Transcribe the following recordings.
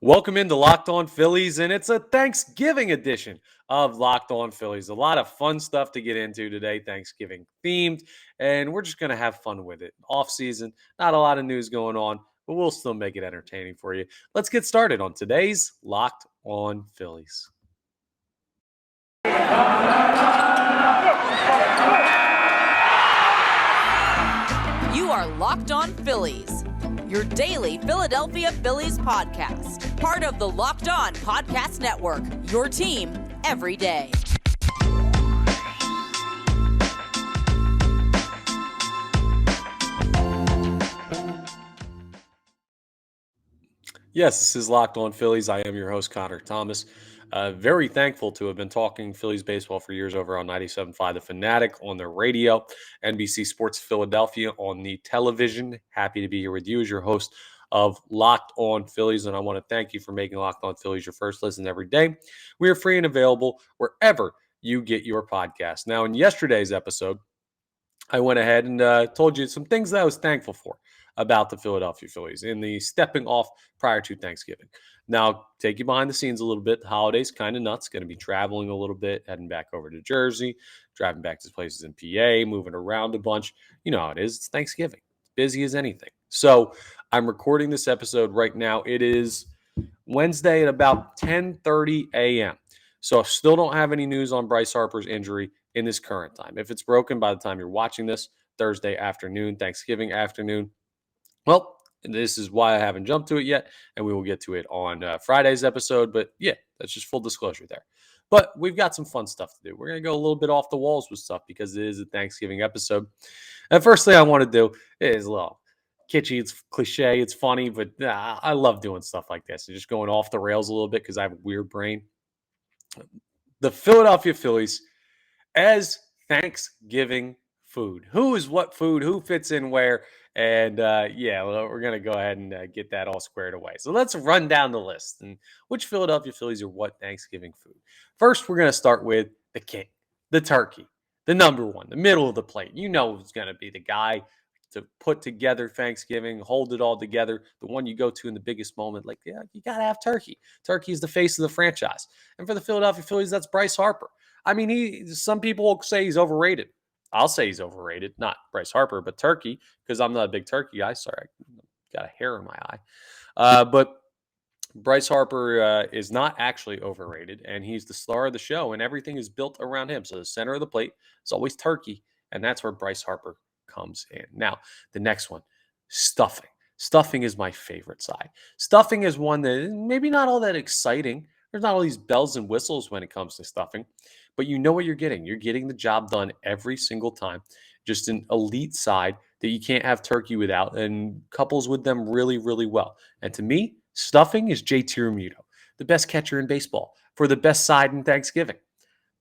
Welcome into Locked On Phillies, and it's a Thanksgiving edition of Locked On Phillies. A lot of fun stuff to get into today, Thanksgiving themed, and we're just going to have fun with it. Off season, not a lot of news going on, but we'll still make it entertaining for you. Let's get started on today's Locked On Phillies. You are Locked On Phillies, your daily Philadelphia Phillies podcast. Part of the Locked On Podcast Network, your team every day. Yes, this is Locked On Phillies. I am your host, Connor Thomas. Very thankful to have been talking Phillies baseball for years over on 97.5 The Fanatic on the radio, NBC Sports Philadelphia on the television. Happy to be here with you as your host of Locked On Phillies, and I want to thank you for making Locked On Phillies your first listen every day. We are free and available wherever you get your podcast. Now, in yesterday's episode, I went ahead and told you some things that I was thankful for about the Philadelphia Phillies in the stepping off prior to Thanksgiving. Now, take you behind the scenes a little bit. The holiday's kind of nuts. Going to be traveling a little bit, heading back over to Jersey, driving back to places in PA, moving around a bunch. You know how it is. It's Thanksgiving. It's busy as anything. So I'm recording this episode right now. It is Wednesday at about 10:30 a.m. So I still don't have any news on Bryce Harper's injury in this current time. If it's broken by the time you're watching this, Thursday afternoon, Thanksgiving afternoon, well, this is why I haven't jumped to it yet, and we will get to it on Friday's episode. But yeah, that's just full disclosure there. But we've got some fun stuff to do. We're going to go a little bit off the walls with stuff because it is a Thanksgiving episode. And first thing I want to do is a little kitschy. It's cliche. It's funny, but I love doing stuff like this and just going off the rails a little bit because I have a weird brain. The Philadelphia Phillies as Thanksgiving food. Who is what food? Who fits in where? And we're going to go ahead and get that all squared away. So let's run down the list and which Philadelphia Phillies are what Thanksgiving food. First, we're going to start with the king, the turkey, the number one, the middle of the plate. You know who's going to be the guy to put together Thanksgiving, hold it all together, the one you go to in the biggest moment. Like, yeah, you got to have turkey. Turkey is the face of the franchise. And for the Philadelphia Phillies, that's Bryce Harper. I mean, some people will say he's overrated. I'll say he's overrated, not Bryce Harper, but turkey, because I'm not a big turkey guy. Sorry, I got a hair in my eye. But Bryce Harper is not actually overrated, and he's the star of the show, and everything is built around him. So the center of the plate is always turkey, and that's where Bryce Harper comes in. Now, the next one, stuffing. Stuffing is my favorite side. Stuffing is one that is maybe not all that exciting. There's not all these bells and whistles when it comes to stuffing, but you know what you're getting. You're getting the job done every single time. Just an elite side that you can't have turkey without and couples with them really, really well. And to me, stuffing is JT Realmuto, the best catcher in baseball for the best side in Thanksgiving.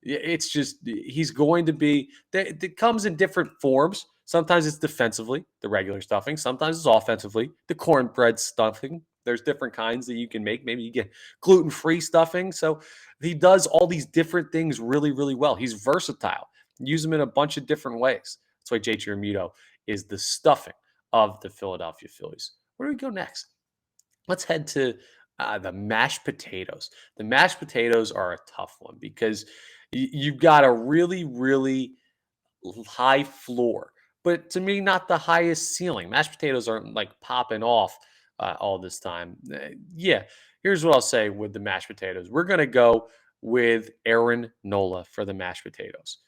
It's just, he's going to be, it comes in different forms. Sometimes it's defensively, the regular stuffing. Sometimes it's offensively, the cornbread stuffing. There's different kinds that you can make. Maybe you get gluten-free stuffing. So he does all these different things really, really well. He's versatile. Use him in a bunch of different ways. That's why JT Realmuto is the stuffing of the Philadelphia Phillies. Where do we go next? Let's head to the mashed potatoes. The mashed potatoes are a tough one because you've got a really, really high floor, but to me, not the highest ceiling. Mashed potatoes aren't like popping off all this time. Here's what I'll say with the mashed potatoes. We're going to go with Aaron Nola for the mashed potatoes.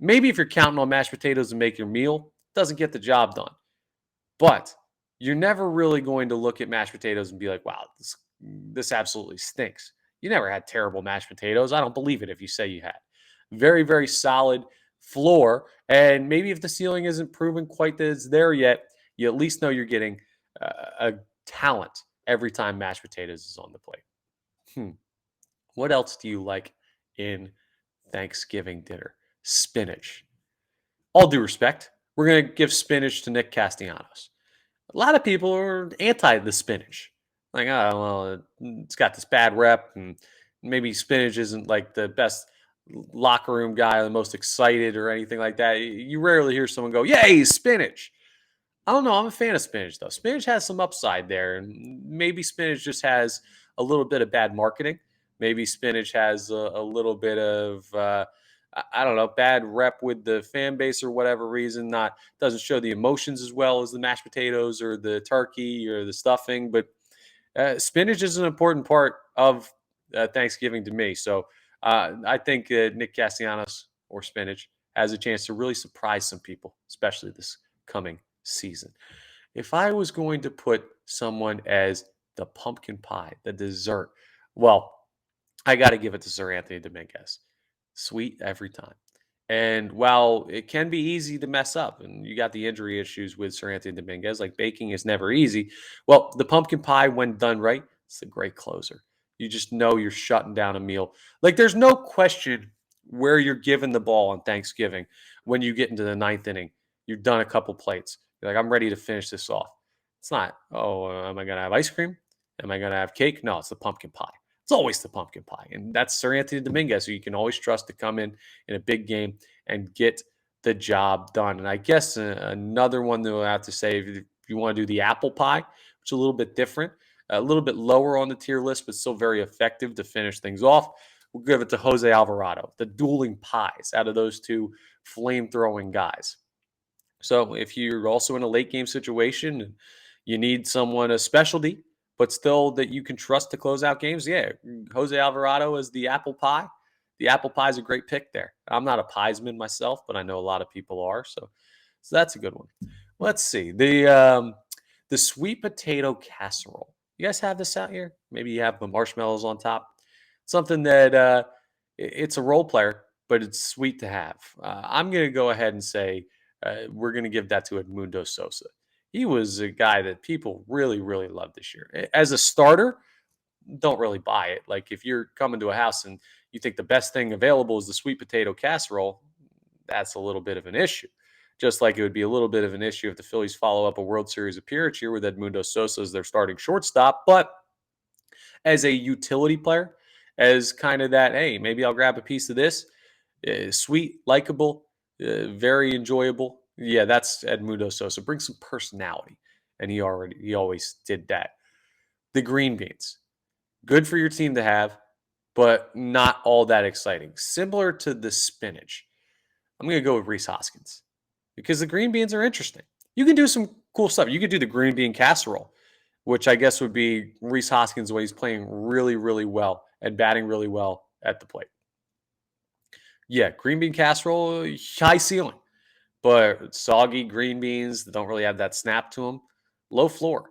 Maybe if you're counting on mashed potatoes to make your meal, it doesn't get the job done. But you're never really going to look at mashed potatoes and be like, wow, this absolutely stinks. You never had terrible mashed potatoes. I don't believe it if you say you had. Very, very solid floor. And maybe if the ceiling isn't proven quite that it's there yet, you at least know you're getting a talent every time mashed potatoes is on the plate. What else do you like in Thanksgiving dinner? Spinach. All due respect, we're going to give spinach to Nick Castellanos. A lot of people are anti the spinach. Like, oh, well, it's got this bad rep, and maybe spinach isn't like the best locker room guy, the most excited or anything like that. You rarely hear someone go, yay, spinach. I don't know. I'm a fan of spinach, though. Spinach has some upside there. And maybe spinach just has a little bit of bad marketing. Maybe spinach has a little bit of, I don't know, bad rep with the fan base or whatever reason. Not doesn't show the emotions as well as the mashed potatoes or the turkey or the stuffing. But spinach is an important part of Thanksgiving to me. So I think Nick Castellanos or spinach has a chance to really surprise some people, especially this coming season. If I was going to put someone as the pumpkin pie, the dessert, well, I got to give it to Sir Anthony Dominguez. Sweet every time. And while it can be easy to mess up, and you got the injury issues with Sir Anthony Dominguez, like baking is never easy. Well, the pumpkin pie, when done right, it's a great closer. You just know you're shutting down a meal. Like there's no question where you're giving the ball on Thanksgiving when you get into the ninth inning. You've done a couple plates. You're like, I'm ready to finish this off. It's not, am I going to have ice cream? Am I going to have cake? No, it's the pumpkin pie. It's always the pumpkin pie. And that's Sir Anthony Dominguez, who you can always trust to come in a big game and get the job done. And I guess another one that I have to say, if you want to do the apple pie, which is a little bit different, a little bit lower on the tier list, but still very effective to finish things off, we'll give it to Jose Alvarado, the dueling pies out of those two flame throwing guys. So if you're also in a late game situation and you need someone a specialty, but still that you can trust to close out games, yeah, Jose Alvarado is the apple pie. The apple pie is a great pick there. I'm not a piesman myself, but I know a lot of people are. So that's a good one. Let's see the sweet potato casserole. You guys have this out here? Maybe you have the marshmallows on top. Something that it's a role player, but it's sweet to have. I'm going to go ahead and say we're going to give that to Edmundo Sosa. He was a guy that people really, really loved this year. As a starter, don't really buy it. Like if you're coming to a house and you think the best thing available is the sweet potato casserole, that's a little bit of an issue. Just like it would be a little bit of an issue if the Phillies follow up a World Series appearance here with Edmundo Sosa as their starting shortstop. But as a utility player, as kind of that, hey, maybe I'll grab a piece of this. Sweet, likable, very enjoyable. Yeah, that's Edmundo Sosa. Bring some personality, and he always did that. The green beans, good for your team to have, but not all that exciting. Similar to the spinach, I'm going to go with Reese Hoskins because the green beans are interesting. You can do some cool stuff. You could do the green bean casserole, which I guess would be Reese Hoskins when he's playing really, really well and batting really well at the plate. Yeah, green bean casserole, high ceiling, but soggy green beans that don't really have that snap to them, low floor.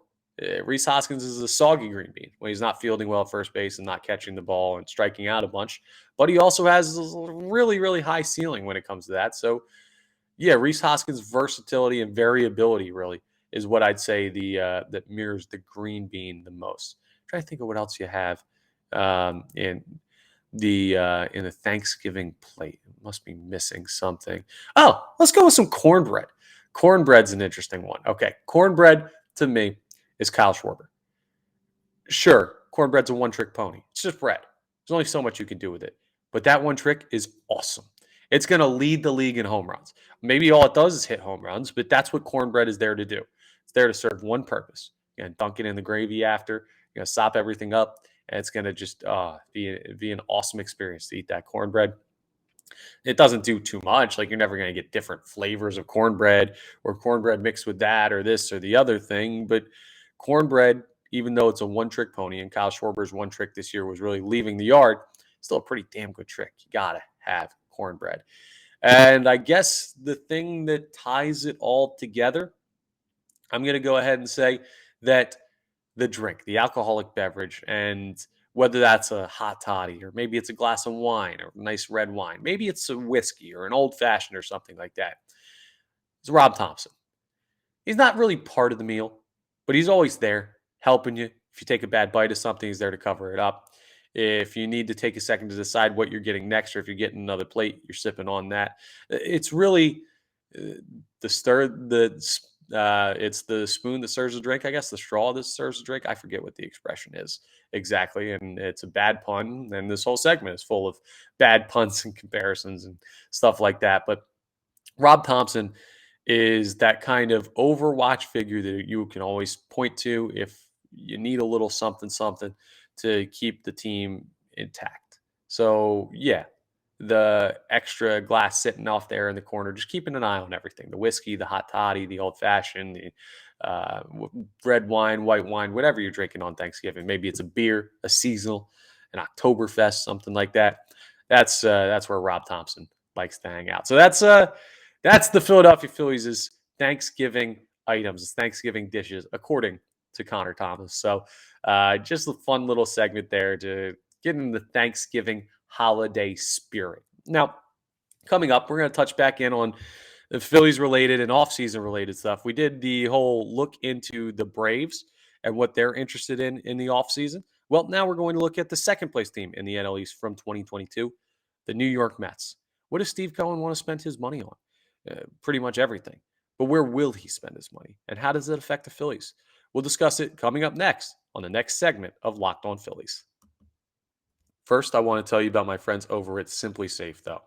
Reese Hoskins is a soggy green bean when he's not fielding well at first base and not catching the ball and striking out a bunch. But he also has a really, really high ceiling when it comes to that. So, yeah, Reese Hoskins' versatility and variability really is what I'd say that mirrors the green bean the most. Try to think of what else you have in the Thanksgiving plate. It must be missing something. Oh, let's go with some cornbread. Cornbread's an interesting one. Okay, cornbread to me is Kyle Schwarber. Sure, cornbread's a one-trick pony. It's just bread. There's only so much you can do with it. But that one trick is awesome. It's going to lead the league in home runs. Maybe all it does is hit home runs, but that's what cornbread is there to do. It's there to serve one purpose. You're going to dunk it in the gravy after. You're going to sop everything up, and it's going to just be an awesome experience to eat that cornbread. It doesn't do too much. Like you're never going to get different flavors of cornbread or cornbread mixed with that or this or the other thing. But cornbread, even though it's a one-trick pony, and Kyle Schwarber's one trick this year was really leaving the yard, still a pretty damn good trick. You got to have cornbread. And I guess the thing that ties it all together, I'm going to go ahead and say that the drink, the alcoholic beverage, and whether that's a hot toddy or maybe it's a glass of wine or nice red wine, maybe it's a whiskey or an old fashioned or something like that. It's Rob Thompson. He's not really part of the meal, but he's always there helping you. If you take a bad bite of something, he's there to cover it up. If you need to take a second to decide what you're getting next, or if you're getting another plate, you're sipping on that. It's really it's the spoon that serves the drink, I guess, the straw that serves the drink. I forget what the expression is exactly, and it's a bad pun. And this whole segment is full of bad puns and comparisons and stuff like that. But Rob Thompson is that kind of overwatch figure that you can always point to if you need a little something something to keep the team intact. So yeah, the extra glass sitting off there in the corner, just keeping an eye on everything: the whiskey, the hot toddy, the old fashioned, the red wine, white wine, whatever you're drinking on Thanksgiving. Maybe it's a beer, a seasonal, an Oktoberfest, something like that. That's where Rob Thompson likes to hang out. So that's the Philadelphia Phillies' Thanksgiving items, Thanksgiving dishes, according to Connor Thomas. So just a fun little segment there to get in the Thanksgiving holiday spirit. Now, coming up, we're going to touch back in on the Phillies related and offseason related stuff. We did the whole look into the Braves and what they're interested in the offseason. Well, now we're going to look at the second place team in the NL East from 2022, the New York Mets. What does Steve Cohen want to spend his money on? Pretty much everything. But where will he spend his money? And how does it affect the Phillies? We'll discuss it coming up next on the next segment of Locked On Phillies. First, I want to tell you about my friends over at Simply Safe, though.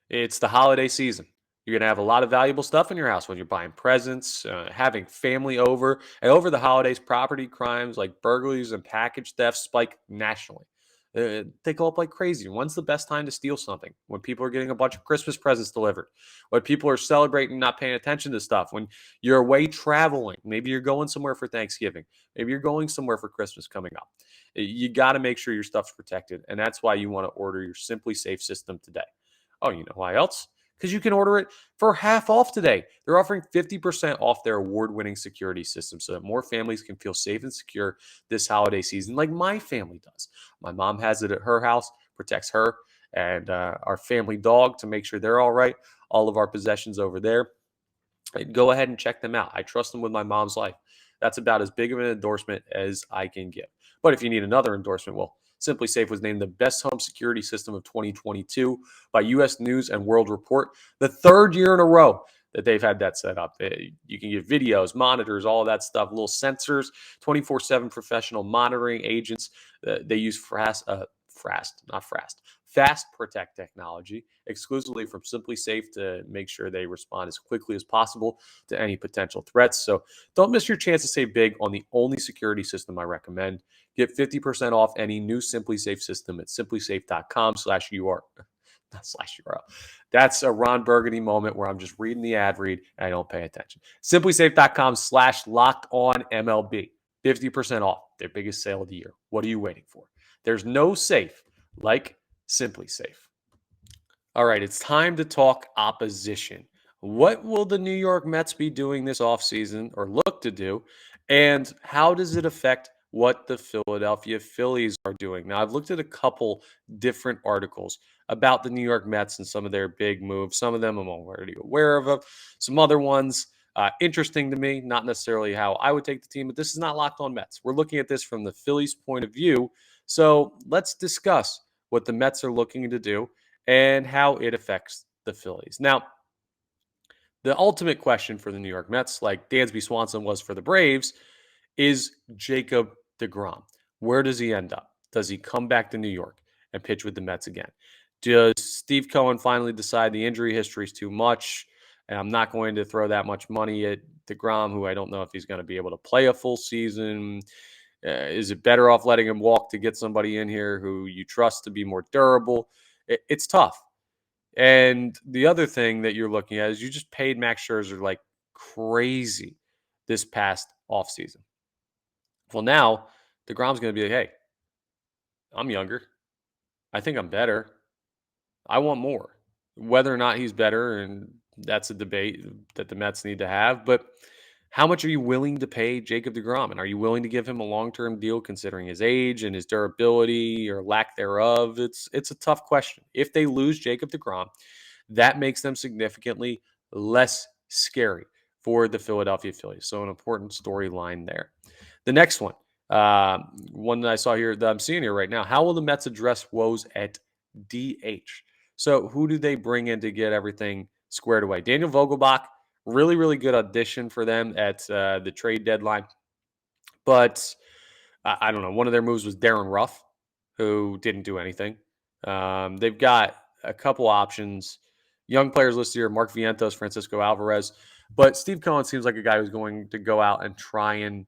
It's the holiday season. You're going to have a lot of valuable stuff in your house when you're buying presents, having family over. And over the holidays, property crimes like burglaries and package thefts spike nationally. They go up like crazy. When's the best time to steal something? When people are getting a bunch of Christmas presents delivered, when people are celebrating, not paying attention to stuff, when you're away traveling, maybe you're going somewhere for Thanksgiving, maybe you're going somewhere for Christmas coming up. You got to make sure your stuff's protected. And that's why you want to order your Simply Safe system today. Oh, you know why else? Because you can order it for half off today. They're offering 50% off their award-winning security system so that more families can feel safe and secure this holiday season like my family does. My mom has it at her house, protects her and our family dog to make sure they're all right. All of our possessions over there. Go ahead and check them out. I trust them with my mom's life. That's about as big of an endorsement as I can give. But if you need another endorsement, well, Simply Safe was named the best home security system of 2022 by U.S. News and World Report, the third year in a row that they've had that set up. You can get videos, monitors, all of that stuff, little sensors, 24/7 professional monitoring agents. They use Fast Protect technology exclusively from Simply Safe to make sure they respond as quickly as possible to any potential threats. So don't miss your chance to save big on the only security system I recommend. Get 50% off any new Simply Safe system at simplysafe.com/UR. Not slash URL. That's a Ron Burgundy moment where I'm just reading the ad read and I don't pay attention. Simplysafe.com/LockedOnMLB. 50% off their biggest sale of the year. What are you waiting for? There's no safe like Simply Safe. All right, it's time to talk opposition. What will the New York Mets be doing this offseason or look to do? And how does it affect what the Philadelphia Phillies are doing? Now, I've looked at a couple different articles about the New York Mets and some of their big moves. Some of them I'm already aware of. Some other ones interesting to me, not necessarily how I would take the team, but this is not Locked On Mets. We're looking at this from the Phillies' point of view. So let's discuss what the Mets are looking to do and how it affects the Phillies. Now, the ultimate question for the New York Mets, like Dansby Swanson was for the Braves, is Jacob deGrom. Where does he end up? Does he come back to New York and pitch with the Mets again? Does Steve Cohen finally decide the injury history is too much and I'm not going to throw that much money at deGrom, who I don't know if he's going to be able to play a full season? Is it better off letting him walk to get somebody in here who you trust to be more durable? It's tough. And the other thing that you're looking at is you just paid Max Scherzer like crazy this past offseason. Well, now DeGrom's going to be like, hey, I'm younger. I think I'm better. I want more. Whether or not he's better, and that's a debate that the Mets need to have. But how much are you willing to pay Jacob deGrom? And are you willing to give him a long-term deal considering his age and his durability or lack thereof? It's a tough question. If they lose Jacob deGrom, that makes them significantly less scary for the Philadelphia Phillies. So an important storyline there. The next one that I saw here that I'm seeing here right now. How will the Mets address woes at DH? So who do they bring in to get everything squared away? Daniel Vogelbach, really, really good audition for them at the trade deadline. But I don't know. One of their moves was Darren Ruff, who didn't do anything. They've got a couple options. Young players listed here: Mark Vientos, Francisco Alvarez. But Steve Cohen seems like a guy who's going to go out and try and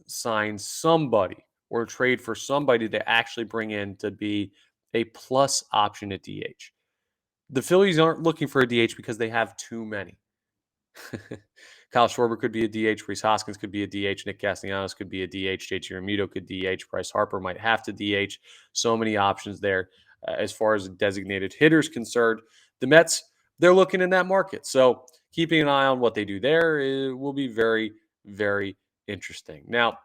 sign somebody or trade for somebody to actually bring in to be a plus option at DH. The Phillies aren't looking for a DH because they have too many. Kyle Schwarber could be a DH. Rhys Hoskins could be a DH. Nick Castellanos could be a DH. JT Realmuto could DH. Bryce Harper might have to DH. So many options there as far as designated hitters concerned. The Mets, they're looking in that market. So keeping an eye on what they do there will be very, very interesting. Now,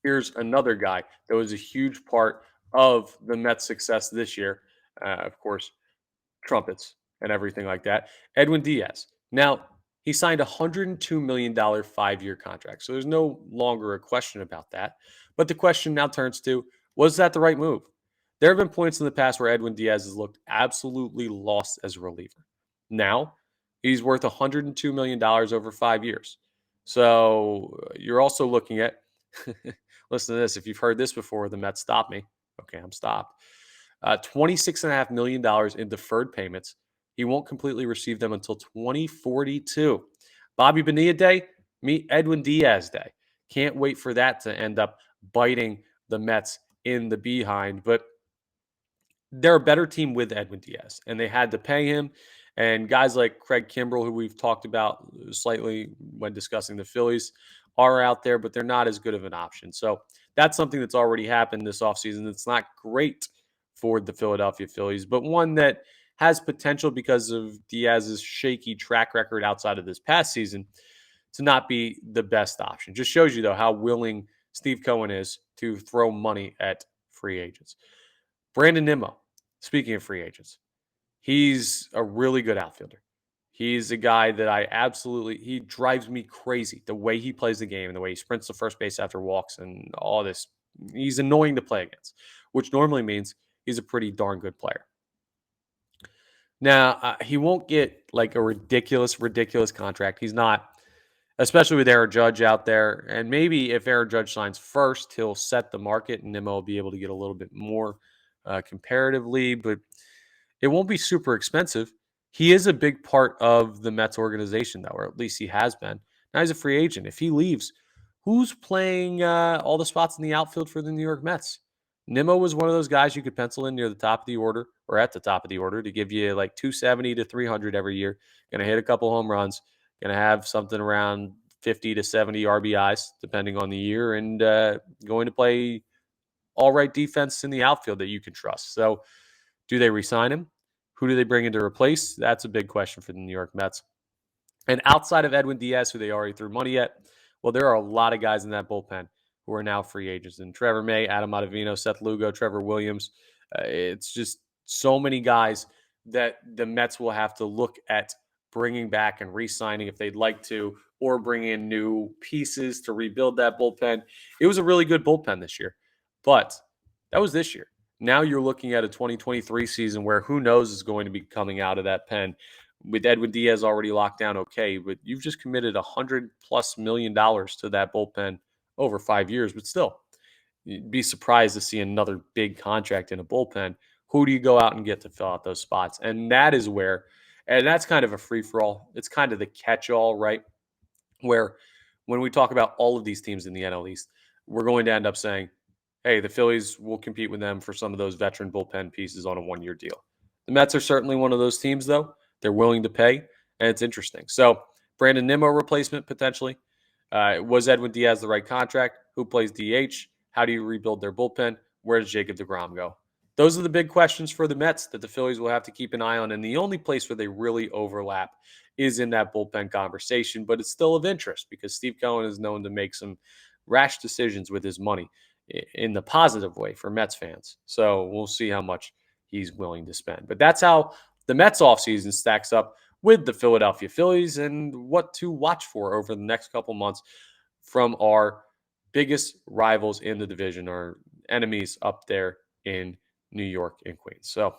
here's another guy that was a huge part of the Mets' success this year. Of course, trumpets and everything like that. Edwin Diaz. Now, he signed a $102 million 5-year contract. So there's no longer a question about that. But the question now turns to, was that the right move? There have been points in the past where Edwin Diaz has looked absolutely lost as a reliever. Now, he's worth $102 million over 5 years. So you're also looking at, listen to this. If you've heard this before, the Mets stop me. Okay, I'm stopped. $26.5 million in deferred payments. He won't completely receive them until 2042. Bobby Bonilla Day, meet Edwin Diaz Day. Can't wait for that to end up biting the Mets in the behind. But they're a better team with Edwin Diaz, and they had to pay him. And guys like Craig Kimbrell, who we've talked about slightly when discussing the Phillies, are out there, but they're not as good of an option. So that's something that's already happened this offseason. It's not great for the Philadelphia Phillies, but one that has potential because of Diaz's shaky track record outside of this past season to not be the best option. Just shows you, though, how willing Steve Cohen is to throw money at free agents. Brandon Nimmo, speaking of free agents, he's a really good outfielder. He's a guy that he drives me crazy. The way he plays the game and the way he sprints to first base after walks and all this. He's annoying to play against, which normally means he's a pretty darn good player. Now, he won't get like a ridiculous contract. He's not, especially with Aaron Judge out there. And maybe if Aaron Judge signs first, he'll set the market and Nimmo will be able to get a little bit more comparatively, but it won't be super expensive. He is a big part of the Mets organization, though, or at least he has been. Now he's a free agent. If he leaves, who's playing all the spots in the outfield for the New York Mets? Nimmo was one of those guys you could pencil in near the top of the order or at the top of the order to give you like 270 to 300 every year. Going to hit a couple home runs. Going to have something around 50 to 70 RBIs, depending on the year, and going to play all right defense in the outfield that you can trust. So do they re-sign him? Who do they bring in to replace? That's a big question for the New York Mets. And outside of Edwin Diaz, who they already threw money at, well, there are a lot of guys in that bullpen who are now free agents. And Trevor May, Adam Ottavino, Seth Lugo, Trevor Williams. It's just so many guys that the Mets will have to look at bringing back and re-signing if they'd like to, or bring in new pieces to rebuild that bullpen. It was a really good bullpen this year, but that was this year. Now you're looking at a 2023 season where who knows is going to be coming out of that pen. With Edwin Diaz already locked down, okay, but you've just committed $100+ million to that bullpen over 5 years. But still, you'd be surprised to see another big contract in a bullpen. Who do you go out and get to fill out those spots? And that is where, and that's kind of a free-for-all. It's kind of the catch-all, right? Where when we talk about all of these teams in the NL East, we're going to end up saying, hey, the Phillies will compete with them for some of those veteran bullpen pieces on a 1-year deal. The Mets are certainly one of those teams, though. They're willing to pay, and it's interesting. So, Brandon Nimmo replacement, potentially. Was Edwin Diaz the right contract? Who plays DH? How do you rebuild their bullpen? Where does Jacob deGrom go? Those are the big questions for the Mets that the Phillies will have to keep an eye on. And the only place where they really overlap is in that bullpen conversation. But it's still of interest because Steve Cohen is known to make some rash decisions with his money in the positive way for Mets fans. So we'll see how much he's willing to spend. But that's how the Mets offseason stacks up with the Philadelphia Phillies and what to watch for over the next couple months from our biggest rivals in the division, our enemies up there in New York and Queens. So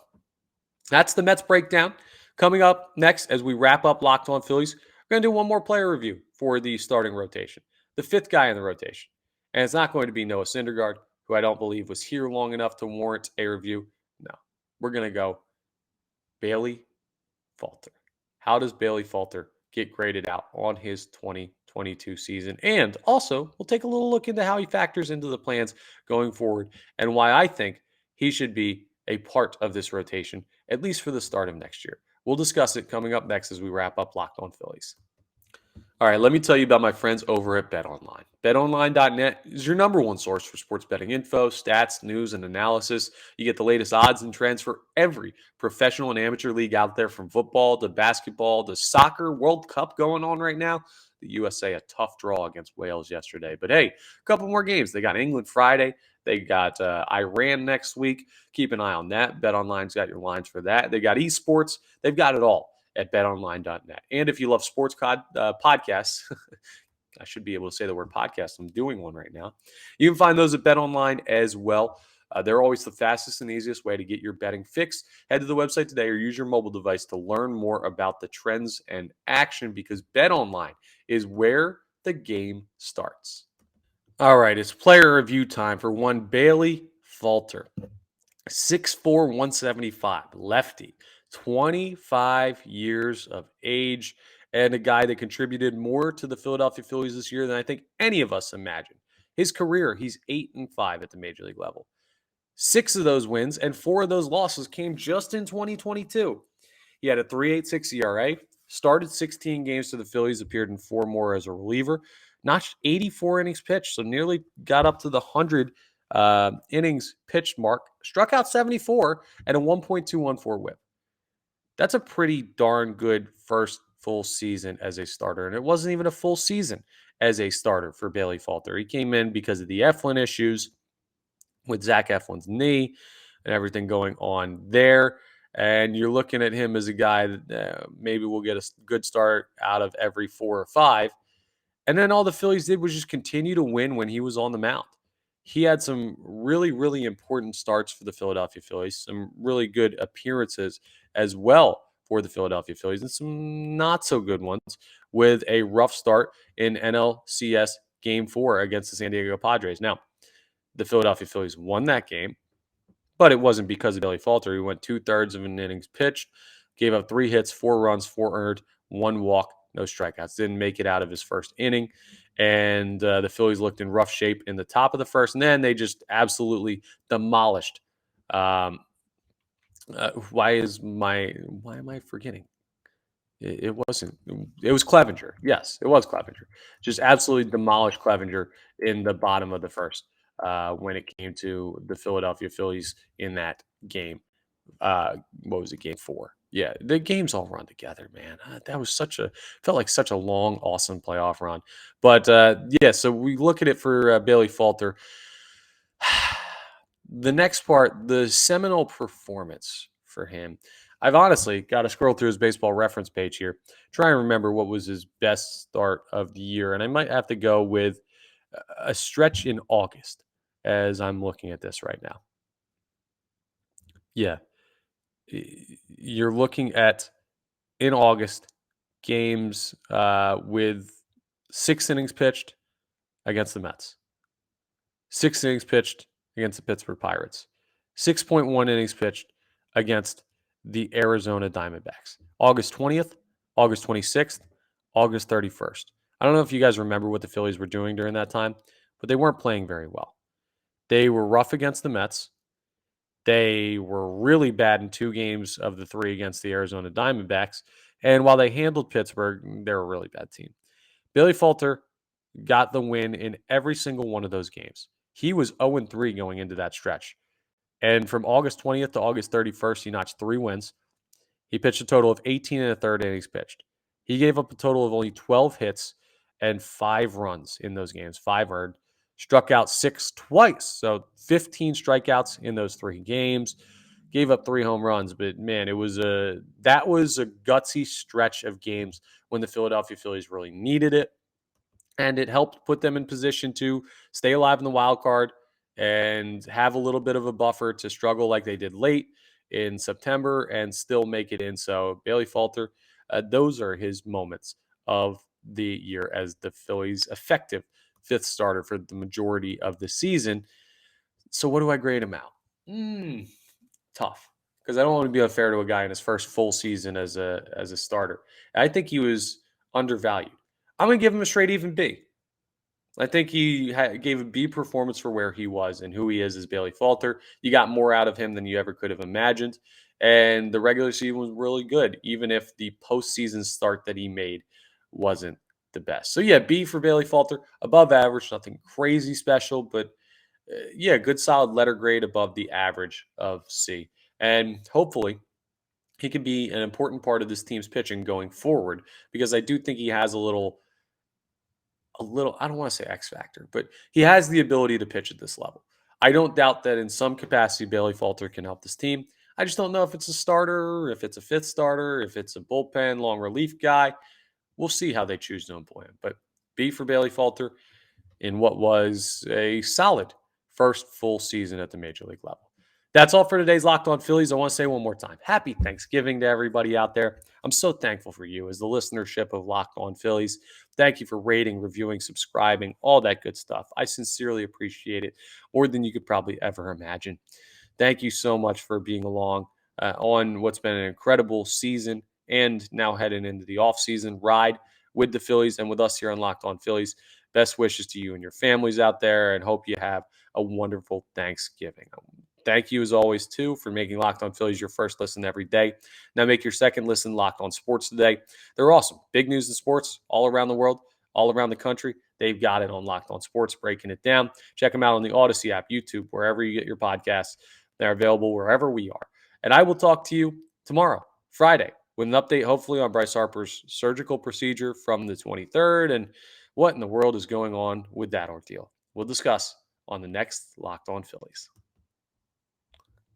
that's the Mets breakdown. Coming up next, as we wrap up Locked On Phillies, we're going to do one more player review for the starting rotation, the fifth guy in the rotation. And it's not going to be Noah Syndergaard, who I don't believe was here long enough to warrant a review. No, we're going to go Bailey Falter. How does Bailey Falter get graded out on his 2022 season. And also, we'll take a little look into how he factors into the plans going forward and why I think he should be a part of this rotation, at least for the start of next year. We'll discuss it coming up next as we wrap up Locked On Phillies. All right, let me tell you about my friends over at BetOnline. BetOnline.net is your number one source for sports betting info, stats, news, and analysis. You get the latest odds and trends for every professional and amateur league out there, from football to basketball to soccer. World Cup going on right now. The USA, a tough draw against Wales yesterday. But hey, a couple more games. They got England Friday. They got Iran next week. Keep an eye on that. BetOnline's got your lines for that. They got esports. They've got it all at betonline.net. And if you love sports podcasts, I should be able to say the word podcast. I'm doing one right now. You can find those at BetOnline as well. They're always the fastest and easiest way to get your betting fixed. Head to the website today or use your mobile device to learn more about the trends and action, because BetOnline is where the game starts. All right, it's player review time for one Bailey Falter. 6'4", 175, lefty, 25 years of age, and a guy that contributed more to the Philadelphia Phillies this year than I think any of us imagined. His career, he's 8-5 at the major league level. 6 of those wins and 4 of those losses came just in 2022. He had a 3.86 ERA, started 16 games for the Phillies, appeared in 4 more as a reliever, notched 84 innings pitched, so nearly got up to the 100 innings pitched mark, struck out 74 and a 1.214 whip. That's a pretty darn good first full season as a starter. And it wasn't even a full season as a starter for Bailey Falter. He came in because of the Eflin issues with Zach Eflin's knee and everything going on there. And you're looking at him as a guy that maybe will get a good start out of every 4 or 5. And then all the Phillies did was just continue to win when he was on the mound. He had some really, really important starts for the Philadelphia Phillies, some really good appearances as well for the Philadelphia Phillies, and some not so good ones, with a rough start in NLCS Game 4 against the San Diego Padres. Now, the Philadelphia Phillies won that game, but it wasn't because of Bailey Falter. He went 2/3 of an innings pitched, gave up 3 hits, 4 runs, 4 earned, 1 walk, no strikeouts. Didn't make it out of his first inning. And the Phillies looked in rough shape in the top of the first, and then they just absolutely demolished. Why am I forgetting? It wasn't. It was Clevenger. Yes, it was Clevenger. Just absolutely demolished Clevenger in the bottom of the first when it came to the Philadelphia Phillies in that game. What was it, Game 4? Yeah, the games all run together, man. That was felt like such a long, awesome playoff run. But yeah, so we look at it for Bailey Falter. The next part, the seminal performance for him. I've honestly got to scroll through his baseball reference page here, try and remember what was his best start of the year. And I might have to go with a stretch in August as I'm looking at this right now. Yeah. You're looking at, in August, games with 6 innings pitched against the Mets, 6 innings pitched against the Pittsburgh Pirates, 6.1 innings pitched against the Arizona Diamondbacks. August 20th, August 26th, August 31st. I don't know if you guys remember what the Phillies were doing during that time, but they weren't playing very well. They were rough against the Mets. They were really bad in 2 games of the 3 against the Arizona Diamondbacks. And while they handled Pittsburgh, they're a really bad team. Bailey Falter got the win in every single one of those games. He was 0-3 going into that stretch. And from August 20th to August 31st, he notched 3 wins. He pitched a total of 18 1/3 innings pitched. He gave up a total of only 12 hits and 5 runs in those games, 5 earned. Struck out 6 twice, so 15 strikeouts in those 3 games. Gave up 3 home runs, but man, that was a gutsy stretch of games when the Philadelphia Phillies really needed it, and it helped put them in position to stay alive in the wild card and have a little bit of a buffer to struggle like they did late in September and still make it in. So Bailey Falter, those are his moments of the year as the Phillies' effective 5th starter for the majority of the season. So what do I grade him out? Tough, because I don't want to be unfair to a guy in his first full season as a starter. I think he was undervalued. I'm going to give him a straight even B. I think he gave a B performance for where he was and who he is as Bailey Falter. You got more out of him than you ever could have imagined. And the regular season was really good, even if the postseason start that he made wasn't the best. So, yeah, B for Bailey Falter. Above average, nothing crazy special, but yeah, good solid letter grade above the average of C. And hopefully, he can be an important part of this team's pitching going forward because I do think he has a little, I don't want to say X factor, but he has the ability to pitch at this level. I don't doubt that in some capacity Bailey Falter can help this team. I just don't know if it's a starter, if it's a fifth starter, if it's a bullpen long relief guy. We'll see how they choose to employ him. But B for Bailey Falter in what was a solid first full season at the major league level. That's all for today's Locked On Phillies. I want to say one more time, happy Thanksgiving to everybody out there. I'm so thankful for you as the listenership of Locked On Phillies. Thank you for rating, reviewing, subscribing, all that good stuff. I sincerely appreciate it more than you could probably ever imagine. Thank you so much for being along on what's been an incredible season and now heading into the offseason ride with the Phillies and with us here on Locked On Phillies. Best wishes to you and your families out there, and hope you have a wonderful Thanksgiving. Thank you, as always, too, for making Locked On Phillies your first listen every day. Now make your second listen Locked On Sports today. They're awesome. Big news in sports all around the world, all around the country. They've got it on Locked On Sports, breaking it down. Check them out on the Odyssey app, YouTube, wherever you get your podcasts. They're available wherever we are. And I will talk to you tomorrow, Friday, with an update, hopefully, on Bryce Harper's surgical procedure from the 23rd and what in the world is going on with that ordeal. We'll discuss on the next Locked On Phillies.